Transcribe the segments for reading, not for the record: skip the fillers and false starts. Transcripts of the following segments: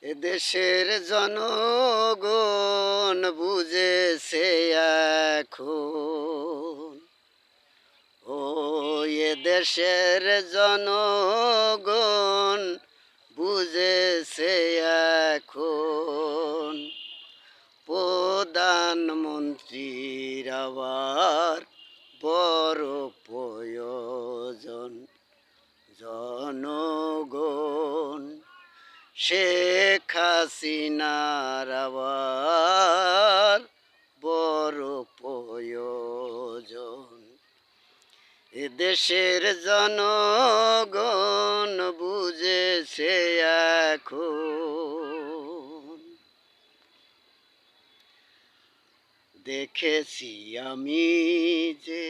এদেশের জনগণ বুঝেছে এখন, ও এদেশের জনগণ বুঝেছে এখন, প্রধানমন্ত্রীর আবার বড় প্রয়োজন। জনগণ শেখ হাসিনার আবার বড় প্রয়োজন। এদেশের জনগণ বুঝেছে এখন। দেখেছি আমি যে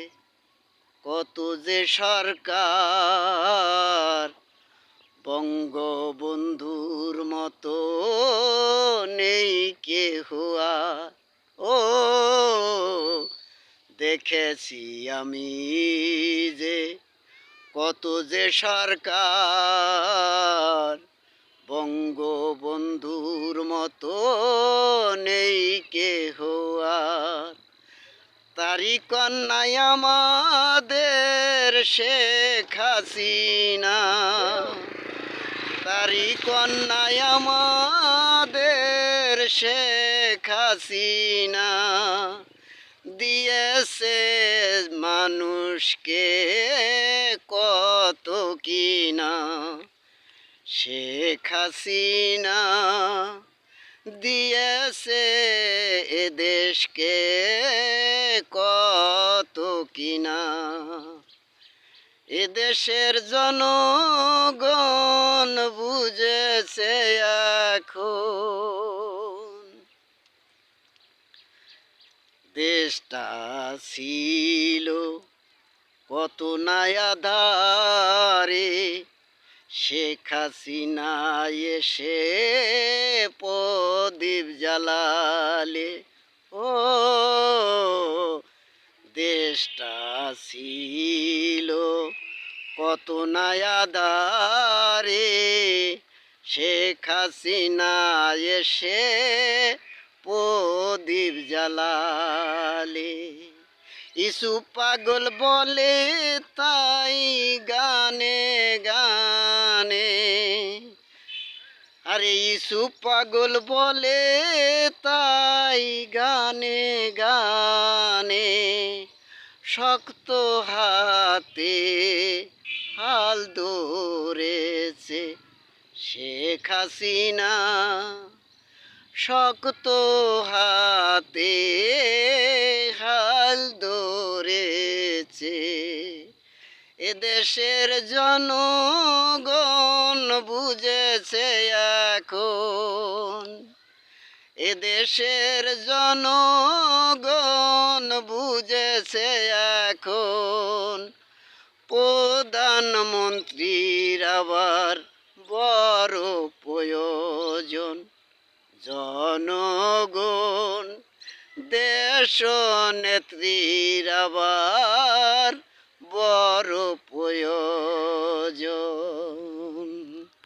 কত যে সরকার, বঙ্গবন্ধুর মতো নেই কেহ আর। ও দেখেছি আমি যে কত যে সরকার, বঙ্গবন্ধুর মতো নেই কেহ আর। তারি কন্যায় আমাদের শেখ হাসিনা, তারি কন্যায় আমাদের শেখ হাসিনা, দিয়েছে মানুষকে কত কিনা। শেখ হাসিনা দিয়েছে এ দেশকে কত কিনা। এদেশের জনগণ বুঝেছে এখন। দেশটা ছিল কত আঁধারে, শেখ হাসিনা এসে প্রদীপ জ্বালালে। ও দেশটা ছিল কত আঁধারে, শেখ হাসিনা এসে প্রদীপ জ্বালালে। ইসু পাগল বলে তাই গানে গানে, আরে ইসু পাগল বলে তাই গানে গানে, শক্ত হাতে হাল ধরেছে শেখ হাসিনা, শক্ত হাতে হাল ধরেছে। এদেশের জনগণ বুঝেছে এখন। এদেশের জনগণ বুঝেছে এখন, প্রধানমন্ত্রীর আবার বড় প্রয়োজন। জনগণ দেশ নেত্রীর আবার বড় প্রয়োজন।